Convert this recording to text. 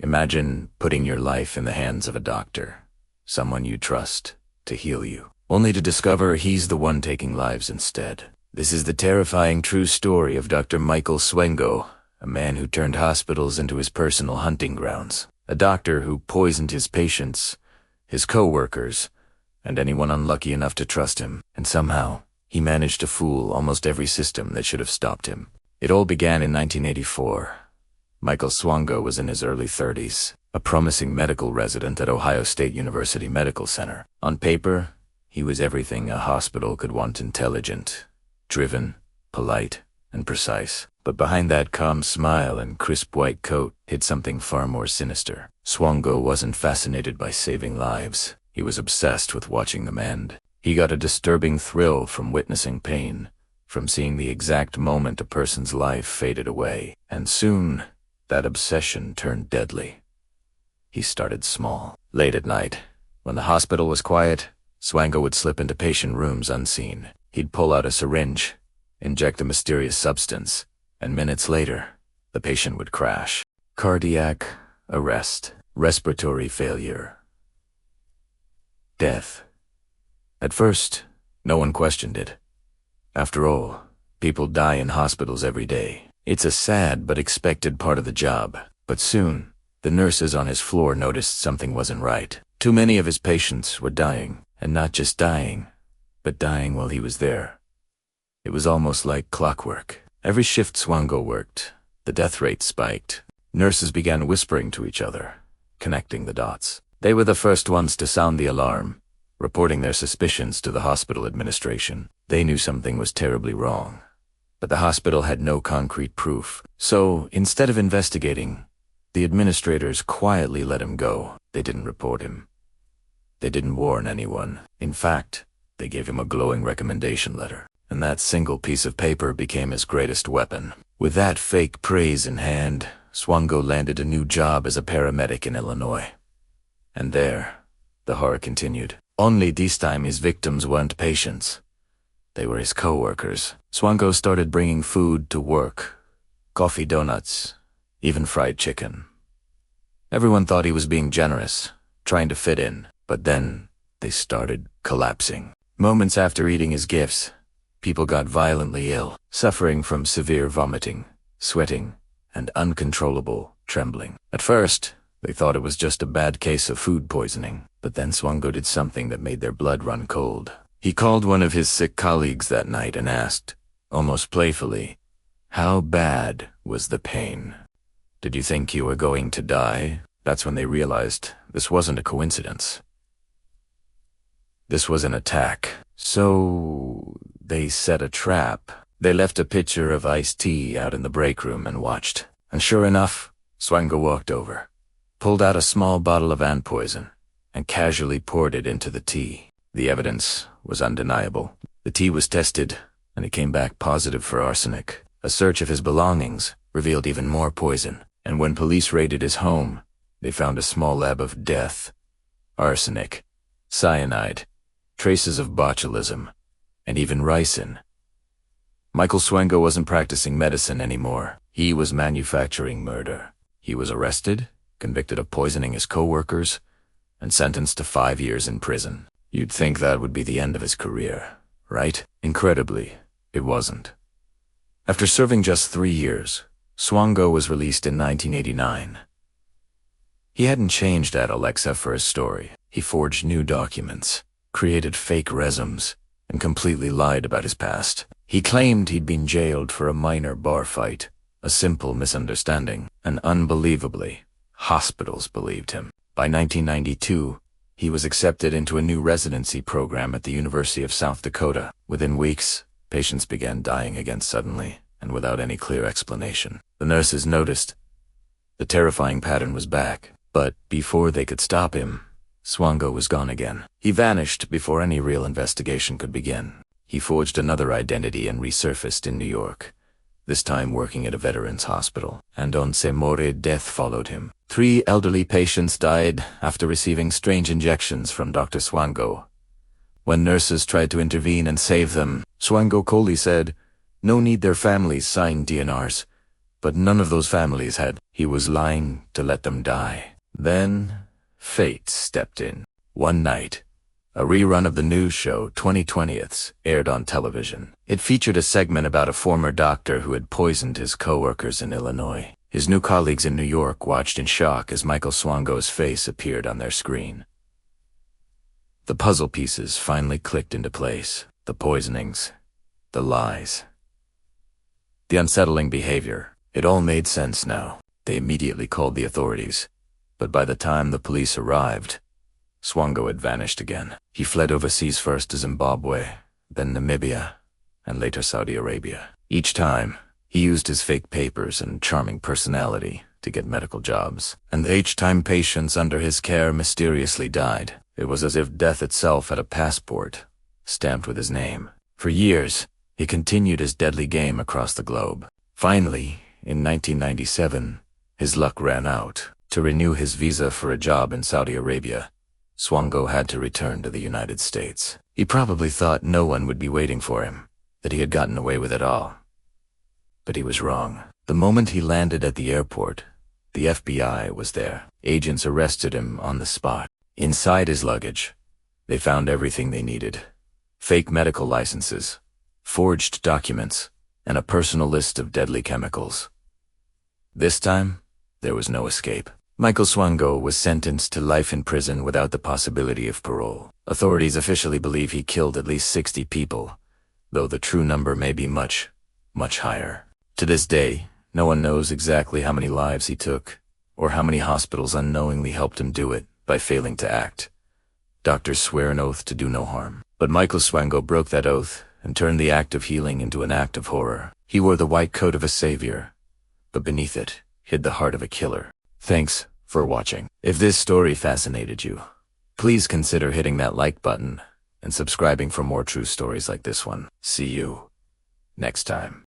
Imagine putting your life in the hands of a doctor, someone you trust, to heal you, only to discover he's the one taking lives instead. This is the terrifying true story of Dr. Michael Swango, a man who turned hospitals into his personal hunting grounds. A doctor who poisoned his patients, his coworkers, and anyone unlucky enough to trust him. And somehow, he managed to fool almost every system that should have stopped him. It all began in 1984. Michael Swango was in his early 30s, a promising medical resident at Ohio State University Medical Center. On paper, he was everything a hospital could want: intelligent, driven, polite, and precise. But behind that calm smile and crisp white coat hid something far more sinister. Swango wasn't fascinated by saving lives. He was obsessed with watching them end. He got a disturbing thrill from witnessing pain, from seeing the exact moment a person's life faded away. And soon, that obsession turned deadly. He started small. Late at night, when the hospital was quiet, Swango would slip into patient rooms unseen. He'd pull out a syringe, inject a mysterious substance, and minutes later, the patient would crash. Cardiac arrest, respiratory failure, death. At first, no one questioned it. After all, people die in hospitals every day. It's a sad but expected part of the job. But soon, the nurses on his floor noticed something wasn't right. Too many of his patients were dying, and not just dying, but dying while he was there. It was almost like clockwork. Every shift Swango worked, the death rate spiked. Nurses began whispering to each other, connecting the dots. They were the first ones to sound the alarm, reporting their suspicions to the hospital administration. They knew something was terribly wrong, but the hospital had no concrete proof. So, instead of investigating, the administrators quietly let him go. They didn't report him. They didn't warn anyone. In fact, they gave him a glowing recommendation letter. And that single piece of paper became his greatest weapon. With that fake praise in hand, Swango landed a new job as a paramedic in Illinois. And there, the horror continued. Only this time his victims weren't patients. They were his coworkers. Swango started bringing food to work. Coffee, donuts, even fried chicken. Everyone thought he was being generous, trying to fit in. But then, they started collapsing. Moments after eating his gifts, people got violently ill, suffering from severe vomiting, sweating, and uncontrollable trembling. At first, they thought it was just a bad case of food poisoning. But then Swango did something that made their blood run cold. He called one of his sick colleagues that night and asked, almost playfully, how bad was the pain? Did you think you were going to die? That's when they realized this wasn't a coincidence. This was an attack. So they set a trap. They left a pitcher of iced tea out in the break room and watched. And sure enough, Swango walked over, pulled out a small bottle of ant poison, and casually poured it into the tea. The evidence was undeniable. The tea was tested, and it came back positive for arsenic. A search of his belongings revealed even more poison. And when police raided his home, they found a small lab of death, arsenic, cyanide, traces of botulism, and even ricin. Michael Swango wasn't practicing medicine anymore. He was manufacturing murder. He was arrested, convicted of poisoning his coworkers, and sentenced to 5 years in prison. You'd think that would be the end of his career, right? Incredibly, it wasn't. After serving just 3 years, Swango was released in 1989. He hadn't changed at Alexa for his story. He forged new documents, created fake resumes, and completely lied about his past. He claimed he'd been jailed for a minor bar fight, a simple misunderstanding, and unbelievably, hospitals believed him. By 1992, he was accepted into a new residency program at the University of South Dakota. Within weeks, patients began dying again suddenly, and without any clear explanation. The nurses noticed. The terrifying pattern was back, but before they could stop him, Swango was gone again. He vanished before any real investigation could begin. He forged another identity and resurfaced in New York, this time working at a veterans hospital. And once more, death followed him. 3 elderly patients died after receiving strange injections from Dr. Swango. When nurses tried to intervene and save them, Swango coldly said, "No need, their families signed DNRs. But none of those families had. He was lying to let them die. Then, fate stepped in. One night, a rerun of the news show 2020ths aired on television. It featured a segment about a former doctor who had poisoned his coworkers in Illinois. His new colleagues in New York watched in shock as Michael Swango's face appeared on their screen. The puzzle pieces finally clicked into place. The poisonings, the lies, the unsettling behavior. It all made sense now. They immediately called the authorities. But by the time the police arrived, Swango had vanished again. He fled overseas, first to Zimbabwe, then Namibia, and later Saudi Arabia. Each time, he used his fake papers and charming personality to get medical jobs. And each time patients under his care mysteriously died, it was as if death itself had a passport stamped with his name. For years, he continued his deadly game across the globe. Finally, in 1997, his luck ran out. To renew his visa for a job in Saudi Arabia, Swango had to return to the United States. He probably thought no one would be waiting for him, that he had gotten away with it all. But he was wrong. The moment he landed at the airport, the FBI was there. Agents arrested him on the spot. Inside his luggage, they found everything they needed: fake medical licenses, forged documents, and a personal list of deadly chemicals. This time, there was no escape. Michael Swango was sentenced to life in prison without the possibility of parole. Authorities officially believe he killed at least 60 people, though the true number may be much, much higher. To this day, no one knows exactly how many lives he took, or how many hospitals unknowingly helped him do it by failing to act. Doctors swear an oath to do no harm. But Michael Swango broke that oath and turned the act of healing into an act of horror. He wore the white coat of a savior, but beneath it hid the heart of a killer. Thanks for watching. If this story fascinated you, please consider hitting that like button and subscribing for more true stories like this one. See you next time.